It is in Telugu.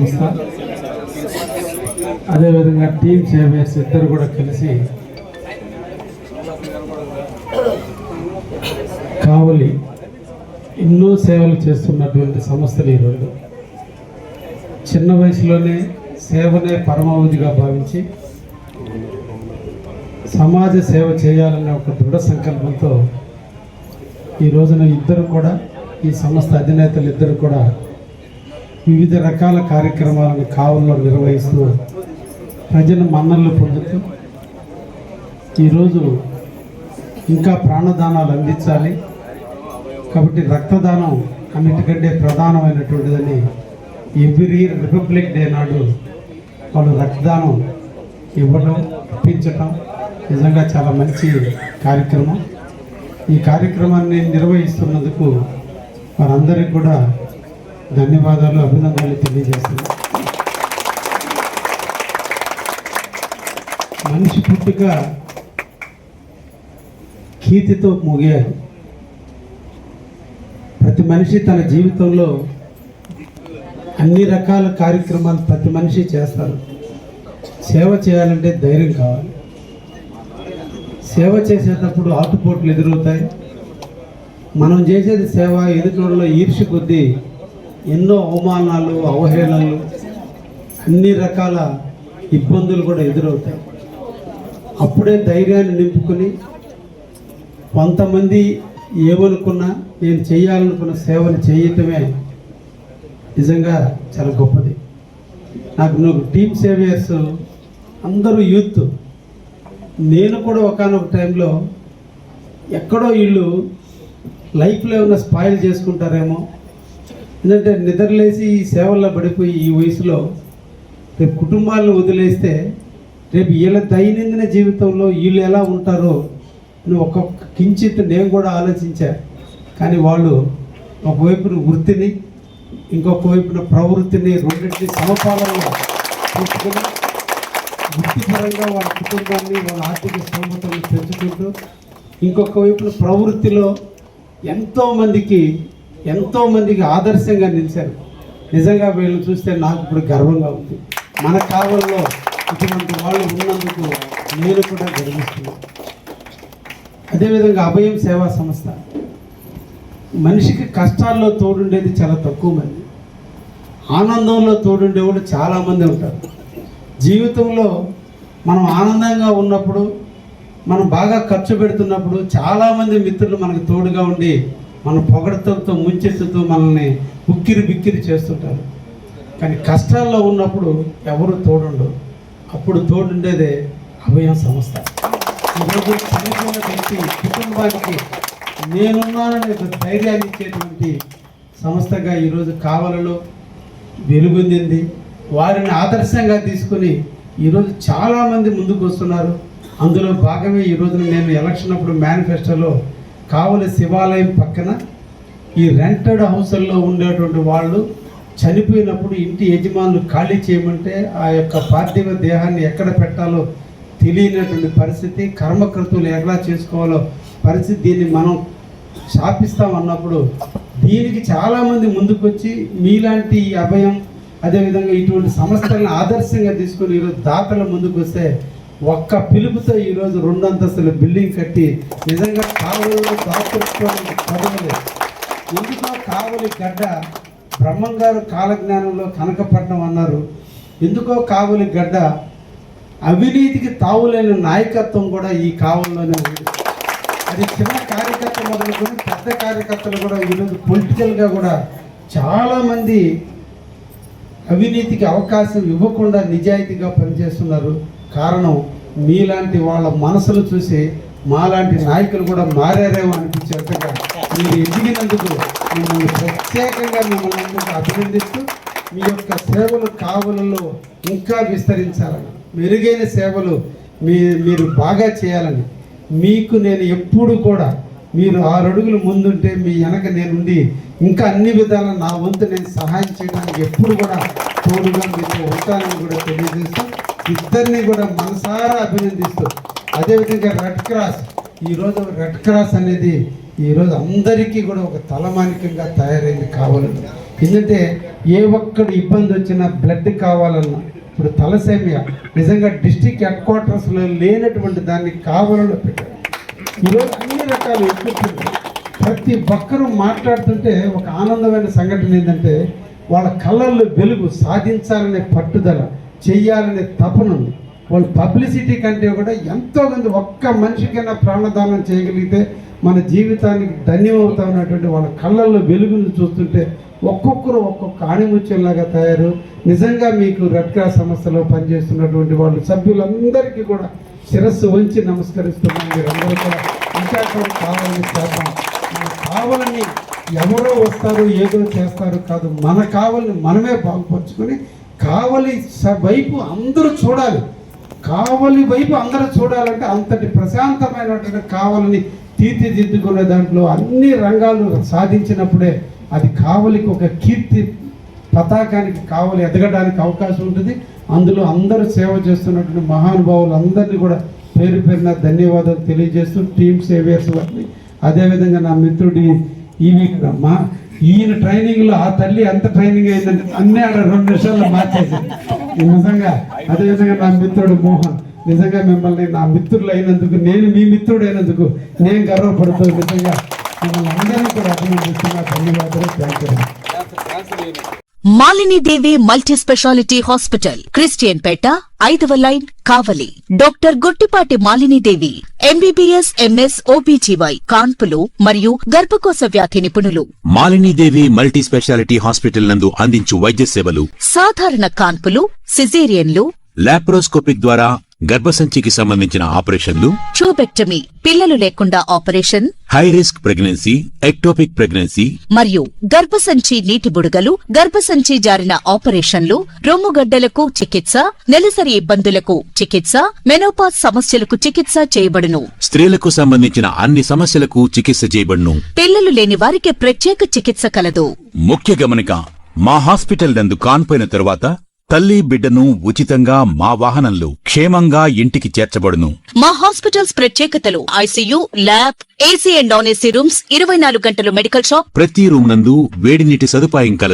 సంస్థ, అదేవిధంగా టీమ్ సేవియర్స్ ఇద్దరు కూడా కలిసి కావలి ఎన్నో సేవలు చేస్తున్నటువంటి సంస్థలు ఈరోజు చిన్న వయసులోనే సేవనే పరమావధిగా భావించి సమాజ సేవ చేయాలనే ఒక దృఢ సంకల్పంతో ఈ రోజున ఇద్దరు కూడా, ఈ సంస్థ అధినేతలు ఇద్దరు కూడా వివిధ రకాల కార్యక్రమాలను కావలిలో నిర్వహిస్తూ ప్రజల మన్ననలు పొందుతూ ఈరోజు ఇంకా ప్రాణదానాలు అందించాలి కాబట్టి రక్తదానం అన్నిటికంటే ప్రధానమైనటువంటిదని ఎవ్రీ రిపబ్లిక్ డే నాడు వాళ్ళు రక్తదానం ఇవ్వడం, ఇప్పించటం నిజంగా చాలా మంచి కార్యక్రమం. ఈ కార్యక్రమాన్ని నిర్వహిస్తున్నందుకు వారందరికీ కూడా ధన్యవాదాలు, అభినందనలు తెలియజేస్తున్నాను. మనిషి పుట్టుక కీర్తితో ముగియాలి. ప్రతి మనిషి తన జీవితంలో అన్ని రకాల కార్యక్రమాలు ప్రతి మనిషి చేస్తారు. సేవ చేయాలంటే ధైర్యం కావాలి. సేవ చేసేటప్పుడు ఆటుపోట్లు ఎదురవుతాయి. మనం చేసేది సేవ, ఎదుటిలో ఈర్ష్య కొద్దీ ఎన్నో అవమానాలు, అవహేళనలు, అన్ని రకాల ఇబ్బందులు కూడా ఎదురవుతాయి. అప్పుడే ధైర్యాన్ని నింపుకొని కొంతమంది ఏమనుకున్నా నేను చేయాలనుకున్న సేవను చేయటమే నిజంగా చాలా గొప్పది. నాకు టీమ్ సేవియర్స్ అందరూ యూత్. నేను కూడా ఒకానొక టైంలో ఎక్కడో వీళ్ళు లైఫ్లో ఏమైనా స్పాయిల్ చేసుకుంటారేమో, ఎందుకంటే నిద్రలేసి ఈ సేవల్లో పడిపోయి ఈ వయసులో రేపు కుటుంబాలను వదిలేస్తే రేపు వీళ్ళ దైనందిన జీవితంలో వీళ్ళు ఎలా ఉంటారో ఒక్కొక్క కించిత్ నేను కూడా ఆలోచించా. కానీ వాళ్ళు ఒకవైపున వృత్తిని, ఇంకొక వైపున ప్రవృత్తిని రెండింటిని సమపాలనలో చూసుకుని వృత్తిపరంగా వాళ్ళ కుటుంబాన్ని, వాళ్ళ ఆర్థిక స్తోమతలను పెంచుకుంటూ ఇంకొక వైపున ప్రవృత్తిలో ఎంతోమందికి ఆదర్శంగా నిలిచారు. నిజంగా వీళ్ళని చూస్తే నాకు ఇప్పుడు గర్వంగా ఉంది. మన కావల్లో ఇటువంటి వాళ్ళు ఉన్నందుకు నేను కూడా గర్విస్తున్నాను. అదేవిధంగా అభయం సేవా సంస్థ మనిషికి కష్టాల్లో తోడుండేది చాలా తక్కువ మంది, ఆనందంలో తోడుండేవాళ్ళు చాలామంది ఉంటారు. జీవితంలో మనం ఆనందంగా ఉన్నప్పుడు, మనం బాగా ఖర్చు పెడుతున్నప్పుడు చాలామంది మిత్రులు మనకు తోడుగా ఉండి మన పొగడతలతో ముంచెత్తుతూ మనల్ని బిక్కిరి చేస్తుంటారు. కానీ కష్టాల్లో ఉన్నప్పుడు ఎవరు తోడుండరు. అప్పుడు తోడుండేదే అభయం సంస్థ. ఈరోజు చనిపోయిన వ్యక్తి కుటుంబానికి నేనున్నాననే ధైర్యాన్ని ఇచ్చేటువంటి సంస్థగా ఈరోజు కావలిలో వెలుగొందింది. వారిని ఆదర్శంగా తీసుకుని ఈరోజు చాలామంది ముందుకు వస్తున్నారు. అందులో భాగమే ఈరోజు నేను ఎలక్షన్ అప్పుడు మేనిఫెస్టోలో కావలి శివాలయం పక్కన ఈ రెంటెడ్ హౌస్ల్లో ఉండేటువంటి వాళ్ళు చనిపోయినప్పుడు ఇంటి యజమానులు ఖాళీ చేయమంటే ఆ యొక్క పార్థివ దేహాన్ని ఎక్కడ పెట్టాలో తెలియనటువంటి పరిస్థితి, కర్మకృతులు ఎలా చేసుకోవాలో పరిస్థితి, దీన్ని మనం శాపిస్తామన్నప్పుడు దీనికి చాలామంది ముందుకొచ్చి మీలాంటి ఈ అభయం, అదేవిధంగా ఇటువంటి సంస్థలను ఆదర్శంగా తీసుకొని ఈరోజు దాతల ముందుకు వస్తే ఒక్క పిలుపుతో ఈరోజు 2 అంతస్తుల బిల్డింగ్ కట్టి నిజంగా కావలిలో దాతృత్వానికి పదవలేదు. ఎందుకో కావలి గడ్డ బ్రహ్మంగారు కాలజ్ఞానంలో కనకపట్నం అన్నారు. ఎందుకో కావలి గడ్డ అవినీతికి తావులేని నాయకత్వం కూడా ఈ కావలిలోనే ఉంది. అది చిన్న కార్యకర్త మొదలుకొని పెద్ద కార్యకర్తలు కూడా ఈరోజు పొలిటికల్గా కూడా చాలామంది అవినీతికి అవకాశం ఇవ్వకుండా నిజాయితీగా పనిచేస్తున్నారు. కారణం మీలాంటి వాళ్ళ మనసులు చూసి మాలాంటి నాయకులు కూడా మారారేమో అనిపించేట్టుగా మీరు ఎదిగినందుకు మిమ్మల్ని ప్రత్యేకంగా మిమ్మల్ని అభినందిస్తూ మీ యొక్క సేవలు కావలిలో ఇంకా విస్తరించాలని, మెరుగైన సేవలు మీరు బాగా చేయాలని, మీకు నేను ఎప్పుడు కూడా మీరు 6 అడుగులు ముందుంటే మీ వెనక నేనుండి ఇంకా అన్ని విధాల నా వంతు నేను సహాయం చేయడానికి ఎప్పుడు కూడా తోడుగా మీతో ఉంటానని కూడా తెలియజేస్తూ ఇద్దరిని కూడా మనసారా అభినందిస్తూ, అదేవిధంగా రెడ్ క్రాస్ ఈరోజు రెడ్ క్రాస్ అనేది ఈరోజు అందరికీ కూడా ఒక తలమానికంగా తయారైంది కావాలి. ఎందుకంటే ఏ ఒక్కడు ఇబ్బంది వచ్చినా బ్లడ్ కావాలన్నా, ఇప్పుడు తలసేమియా నిజంగా డిస్ట్రిక్ట్ హెడ్ క్వార్టర్స్లో లేనటువంటి దాన్ని కావాలలో పెట్టారు. ఈరోజు అన్ని రకాల ఎక్విప్మెంట్ ప్రతి ఒక్కరూ మాట్లాడుతుంటే ఒక ఆనందమైన సంఘటన ఏంటంటే వాళ్ళ కళ్ళల్లో వెలుగు, సాధించాలనే పట్టుదల, చెయ్యాలనే తపన ఉంది. వాళ్ళు పబ్లిసిటీ కంటే కూడా ఎంతోమంది ఒక్క మనిషికైనా ప్రాణదానం చేయగలిగితే మన జీవితానికి ధన్యమవుతా ఉన్నటువంటి వాళ్ళ కళ్ళల్లో వెలుగును చూస్తుంటే ఒక్కొక్కరు ఒక్కొక్క ఆణిముత్యంలాగా తయారు. నిజంగా మీకు రెడ్ క్రాస్ సంస్థలో పనిచేస్తున్నటువంటి వాళ్ళు సభ్యులందరికీ కూడా శిరస్సు వంచి నమస్కరిస్తున్నాం. మీరందరూ కూడా ఇంకా కూడా కావాలని చేద్దాం. మన కావాలని ఎవరో వస్తారు ఏదో చేస్తారు కాదు, మన కావాలని మనమే బాగుపరుచుకొని కావలి వైపు అందరూ చూడాలి. కావలి వైపు అందరూ చూడాలంటే అంతటి ప్రశాంతమైనటువంటి కావలిని తీర్చిదిద్దుకునే దాంట్లో అన్ని రంగాలు సాధించినప్పుడే అది కావలికి ఒక కీర్తి పతాకానికి కావలి ఎదగడానికి అవకాశం ఉంటుంది. అందులో అందరూ సేవ చేస్తున్నటువంటి మహానుభావులు అందరినీ కూడా పేరు పేరున ధన్యవాదాలు తెలియజేస్తూ టీమ్ సేవియర్స్ వారిని, అదేవిధంగా నా మిత్రుడి ఈయన ట్రైనింగ్లో ఆ తల్లి ఎంత ట్రైనింగ్ అయిందంటే అన్నీ ఆడ 2 నిమిషాల్లో మార్చేసింది నిజంగా. అదేవిధంగా నా మిత్రుడు మోహన్, నిజంగా మిమ్మల్ని నా మిత్రులు అయినందుకు, నేను మీ మిత్రుడు అయినందుకు నేను గర్వపడుతూ నిజంగా మిమ్మల్ని అందరినీ కూడా అభినందిస్తున్నా. ధన్యవాదాలు. Thank you. Malini Devi multi speciality hospital, Christian Peta, 5వ line, Kavali. Doctor Guttipati Malinidevi, MBBS, MS, OBGY, కాన్పులు మరియు గర్భకోశ వ్యాధి నిపుణులు. మాలినీదేవి మల్టీ స్పెషాలిటీ హాస్పిటల్ నందు అందించు వైద్య సేవలు: సాధారణ కాన్పులు, సిజేరియన్లు, లాప్రోస్కోపిక్ ద్వారా గర్భసంచికి సంబంధించిన ఆపరేషన్లు, ట్యూబెక్టమీ, పిల్లలు లేకుండా operation, high risk pregnancy, ectopic pregnancy మరియు గర్భసంచి నీటి బుడగలు, గర్భసంచి జారిన ఆపరేషన్లు, రొమ్ముగడ్డలకు చికిత్స, నెలసరి ఇబ్బందులకు చికిత్స, మెనోపాజ్ సమస్యలకు చికిత్స చేయబడును. స్త్రీలకు సంబంధించిన అన్ని సమస్యలకు చికిత్స చేయబడును. పిల్లలు లేని వారికి ప్రత్యేక చికిత్స కలదు. ముఖ్య గమనిక: మా హాస్పిటల్ నందు కాన్పోయిన తరువాత తల్లి బిడ్డను ఉచితంగా మా వాహనంలో క్షేమంగా ఇంటికి చేర్చబడును. మా హాస్పిటల్స్ ప్రత్యేకతలు: ICU, lab, AC and non AC rooms, 24 గంటలు మెడికల్ షాప్, ప్రతి రూమ్ నందు వేడి నీటి సదుపాయం కలదు.